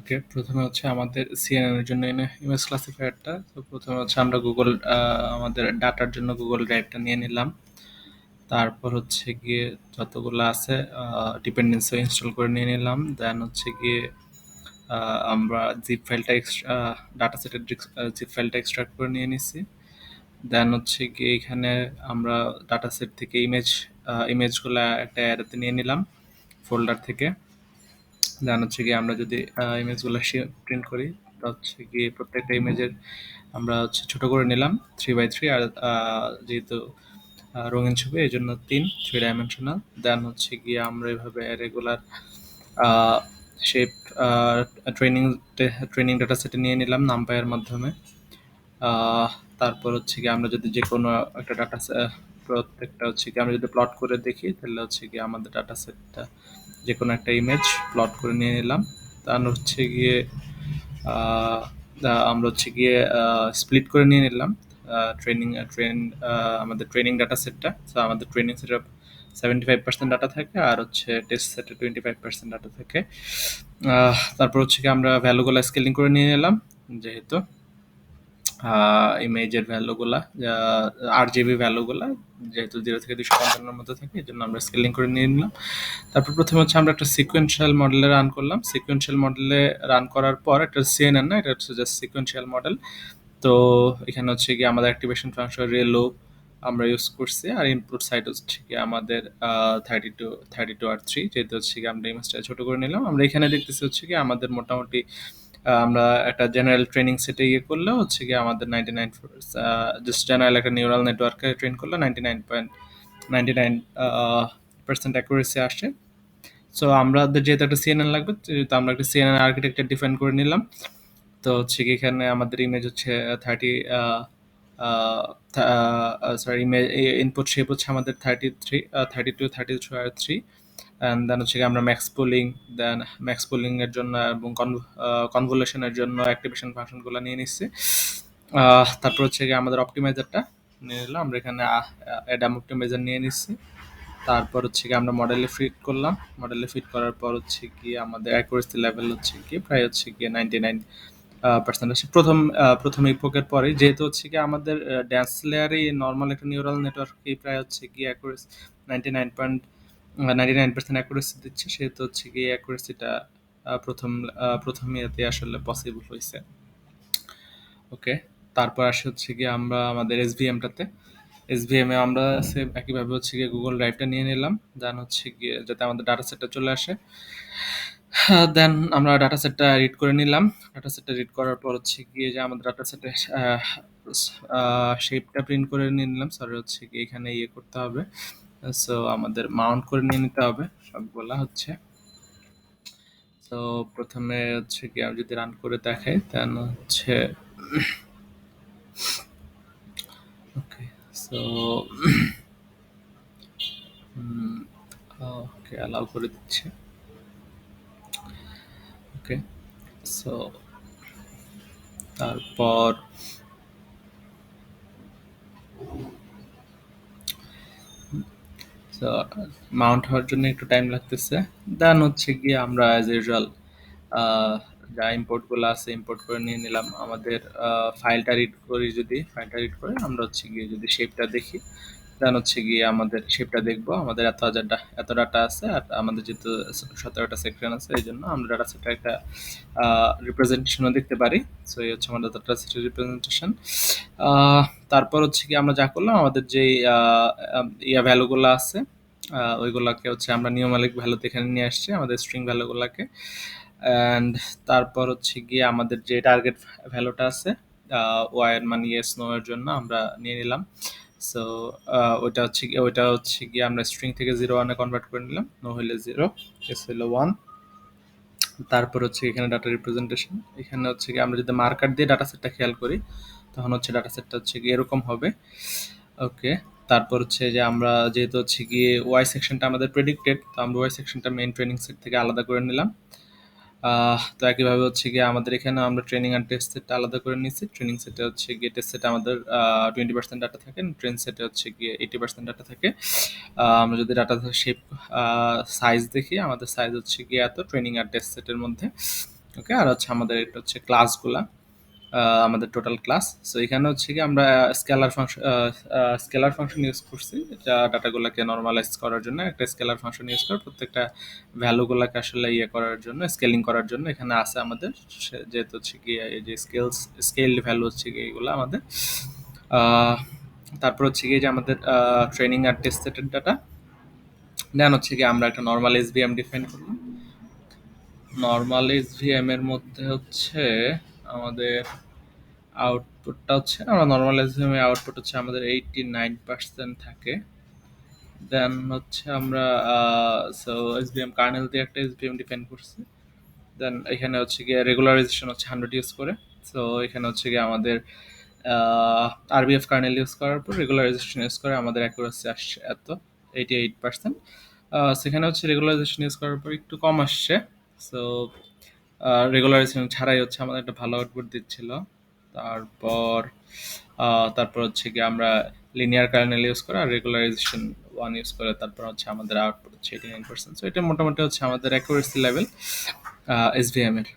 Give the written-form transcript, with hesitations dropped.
ওকে, প্রথমে হচ্ছে আমাদের সিএনএন এর জন্য ইমেজ ক্লাসিফায়ারটা। তো প্রথমে হচ্ছে আমরা গুগল আমাদের ডাটার জন্য গুগল ড্রাইভটা নিয়ে নিলাম। তারপর হচ্ছে গিয়ে যতগুলো আছে ডিপেন্ডেন্সি ইনস্টল করে নিয়ে নিলাম। দেন হচ্ছে গিয়ে আমরা জিপ ফাইলটা ডাটা সেটের জিপ ফাইলটা এক্সট্রাক্ট করে নিয়ে নিছি। দেন হচ্ছে গিয়ে এখানে আমরা ডাটা সেট থেকে ইমেজগুলা একটা অ্যারেতে নিয়ে নিলাম ফোল্ডার থেকে। দেন হচ্ছে গিয়ে আমরা যদি ইমেজগুলো প্রিন্ট করি, তা হচ্ছে গিয়ে প্রত্যেকটা ইমেজের আমরা হচ্ছে ছোট করে নিলাম 3x3। আর যেহেতু রঙিন ছবি এই জন্য 3 ডাইমেনশনাল। দেন হচ্ছে গিয়ে আমরা এভাবে regular shape training training data সেটে নিয়ে নিলাম নামপাইয়ের মাধ্যমে। আহ, তারপর হচ্ছে কি আমরা যদি যে কোনো একটা প্রত্যেকটা হচ্ছে কি আমরা যদি প্লট করে দেখি, তাহলে হচ্ছে কি আমাদের ডাটা সেটটা যে কোনো একটা ইমেজ প্লট করে নিয়ে নিলাম। তার হচ্ছে গিয়ে আহ, আমরা হচ্ছে গিয়ে স্প্লিট করে নিয়ে নিলাম ট্রেনিং ট্রেন আমাদের ট্রেনিং ডাটা সেটটা। তো আমাদের ট্রেনিং সেটে 75% ডাটা থাকে, আর হচ্ছে টেস্ট সেটে 25% ডাটা থাকে। তারপর হচ্ছে কি আমরা ভ্যালুগুলো স্কেলিং করে নিয়ে নিলাম, যেহেতু ইমেজের ভ্যালুগুলা RGB ভ্যালুগুলা যেহেতু 0 থেকে 255 মধ্যে থাকে, এই জন্য আমরা স্কেলিং করে নিয়ে নিলাম। তারপর প্রথমে হচ্ছে আমরা একটা সিকোয়েন্সিয়াল মডেলে রান করলাম। সিকোয়েন্সিয়াল মডেলে রান করার পর একটা সিএনএন না, এটা হচ্ছে জাস্ট সিকোয়েন্সিয়াল মডেল। তো এখানে হচ্ছে গিয়ে আমাদের অ্যাক্টিভেশন ফাংশন রেলো আমরা ইউজ করছি, আর ইনপুট সাইড হচ্ছে গিয়ে আমাদের 32 আর 3, যেহেতু হচ্ছে গিয়ে আমরা ইমেজটা ছোট করে নিলাম। আমরা এখানে দেখতেছি হচ্ছে কি আমাদের মোটামুটি আমরা একটা জেনারেল ট্রেনিং সেটে করলেও হচ্ছে গিয়ে আমাদের 99 জাস্ট জেনারেল একটা নিউরাল নেটওয়ার্কে ট্রেন করলে 99.99% অ্যাকুরেসি আসে। সো আমাদের যেহেতু একটা সিএনএন লাগবে, যেহেতু আমরা একটা সিএনএন আর্কিটেকচার ডিফাইন করে নিলাম। তো হচ্ছে কি এখানে আমাদের ইমেজ হচ্ছে ইনপুট শেপ হচ্ছে আমাদের 32, 32 আর 3। অ্যান্ড দেন হচ্ছে কি আমরা ম্যাক্স পুলিং এর জন্য এবং কনভলিউশনের জন্য অ্যাক্টিভেশন ফাংশনগুলো নিয়ে নিচ্ছি। তারপর হচ্ছে কি আমাদের অপটিমাইজারটা নিয়ে নিলাম। আমরা এখানে অ্যাডাম অপটিমাইজার নিয়ে নিচ্ছি। তারপর হচ্ছে কি আমরা মডেলে ফিট করলাম। মডেলে ফিট করার পর হচ্ছে কি আমাদের অ্যাকুরেসি লেভেল হচ্ছে কি প্রায় হচ্ছে গিয়ে 99% আসে প্রথম ইপোকের পরে, যেহেতু হচ্ছে কি আমাদের ড্যান্স লেয়ারে নর্মাল একটা নিউরাল নেটওয়ার্ক প্রায় হচ্ছে গিয়ে অ্যাকুরেসি 99% অ্যাকুরেসি দিচ্ছে, সেহেতু হচ্ছে গিয়ে অ্যাকুরেসিটা প্রথম ইয়েতে আসলে পসিবল হয়েছে। ওকে, তারপর আসে হচ্ছে গিয়ে আমরা আমাদের এসভিএমটাতে। এসভিএমে আমরা সেম একইভাবে হচ্ছে গিয়ে গুগল ড্রাইভটা নিয়ে নিলাম। দেন হচ্ছে গিয়ে যাতে আমাদের ডাটা সেটটা চলে আসে। দেন আমরা ডাটা সেটটা রিড করে নিলাম। ডাটা সেটটা রিড করার পর হচ্ছে গিয়ে যে আমাদের ডাটা সেটে শেপটা প্রিন্ট করে নিয়ে নিলাম। সরি, হচ্ছে গিয়ে এখানে করতে হবে। সো আমাদের মাউন্ট করে নিয়ে নিতে হবে সবগুলা হচ্ছে। তো প্রথমে হচ্ছে গিয়ে আমি যদি রান করে দেখাই, দেন হচ্ছে ওকে। সো ওকে, অ্যালাউ করে দিচ্ছে। ওকে, সো তারপর তো মাউন্ট হওয়ার জন্য একটু টাইম লাগতেছে। দেন হচ্ছে গিয়ে আমরা অ্যাজ ইউজুয়াল যা ইম্পোর্টগুলো আছে ইম্পোর্ট করে নিয়ে নিলাম। আমাদের ফাইলটা রিড করে আমরা হচ্ছে গিয়ে যদি শেপটা দেখি, দেন হচ্ছে গিয়ে আমাদের শেপটা দেখবো। আমাদের এত ডাটা আছে, আর আমাদের যেহেতু 17টা সেকশন আছে, এই জন্য আমরা ডাটা সেটটা একটা রিপ্রেজেন্টেশনও দেখতে পারি। সো এই হচ্ছে আমাদের ডাটা সেটের রিপ্রেজেন্টেশন। তারপর হচ্ছে কি আমরা যা করলাম, আমাদের যে ভ্যালুগুলো আছে ওইগুলাকে হচ্ছে আমরা নিউমালিক ভ্যালুতে এখানে নিয়ে আসছি, আমাদের স্ট্রিং ভ্যালুগুলোকে। অ্যান্ড তারপর হচ্ছে গিয়ে আমাদের যে টার্গেট ভ্যালুটা আছে ওয়াইয়ের মানে ইয়েস নো এর জন্য আমরা নিয়ে নিলাম। সো ওইটা হচ্ছে গিয়ে আমরা স্ট্রিং থেকে 0-1-এ কনভার্ট করে নিলাম। নো হইলে 0, এস হইলে 1। তারপর হচ্ছে এখানে ডাটা রিপ্রেজেন্টেশন। এখানে হচ্ছে কি আমরা যদি মার্কার দিয়ে ডাটা সেটটা খেয়াল করি, তখন হচ্ছে ডাটা সেটটা হচ্ছে কি এরকম হবে। ওকে, তারপর হচ্ছে যে আমরা যেহেতু হচ্ছে গিয়ে ওয়াই সেকশনটা আমাদের প্রেডিক্টেড, তো আমরা ওয়াই সেকশনটা মেইন ট্রেনিং সেট থেকে আলাদা করে নিলাম। তো একইভাবে হচ্ছে গিয়ে আমাদের এখানে আমরা ট্রেনিং আর টেস্ট সেটটা আলাদা করে নিচ্ছি। ট্রেনিং সেটে হচ্ছে গিয়ে টেস্ট সেটে আমাদের 20% ডাটা থাকে, ট্রেন সেটে হচ্ছে গিয়ে 80% ডাটা থাকে। আমরা যদি ডাটা শেপ সাইজ দেখি, আমাদের সাইজ হচ্ছে গিয়ে এত ট্রেনিং আর টেস্ট সেটের মধ্যে। ওকে, আর হচ্ছে আমাদের এটা হচ্ছে ক্লাসগুলা, আমাদের টোটাল ক্লাস। সো এখানে হচ্ছে কি আমরা স্কেলার ফাংশন ইউজ করছি, এটা ডাটাগুলোকে নর্মালাইজ করার জন্য একটা স্কেলার ফাংশন ইউজ করে প্রত্যেকটা ভ্যালুগুলোকে আসলে ইয়ে করার জন্য, স্কেলিং করার জন্য এখানে আছে আমাদের। যেহেতু হচ্ছে কি এই যে স্কেল ভ্যালু হচ্ছে কি এগুলো আমাদের। আহ, তারপর হচ্ছে কি যে আমাদের ট্রেনিং আর টেস্ট সেটের ডাটা, দেন হচ্ছে কি আমরা একটা নর্মাল এসভিএম ডিফাইন করলাম। নর্মাল এসভিএম এর মধ্যে হচ্ছে আমাদের আউটপুটটা হচ্ছে, আমরা নর্মাল এসভিএম এর আউটপুট হচ্ছে আমাদের 89% থাকে। দেন হচ্ছে আমরা সো এসভিএম কার্নেল দিয়ে একটা এসভিএম ডিফাইন করছি। দেন এখানে হচ্ছে গিয়ে রেগুলারাইজেশন হচ্ছে 100 ইউজ করে। সো এখানে হচ্ছে গিয়ে আমাদের আরবিএফ কার্নেল ইউজ করার পর রেগুলারাইজেশন ইউজ করে আমাদের অ্যাকুরেসি আসছে এত 88%। সেখানে হচ্ছে রেগুলারাইজেশন ইউজ করার পর একটু কম আসছে। সো রেগুলারাইজেশন ছাড়াই হচ্ছে আমাদের একটা ভালো আউটপুট দিচ্ছিল। তারপর তারপর হচ্ছে কি আমরা লিনিয়ার কার্নেল ইউজ করে আর রেগুলারাইজেশন 1 ইউজ করে তারপর হচ্ছে আমাদের আউটপুট হচ্ছে 89%। সো এটা মোটামুটি হচ্ছে আমাদের অ্যাকুরেসি লেভেল এসভিএম এর।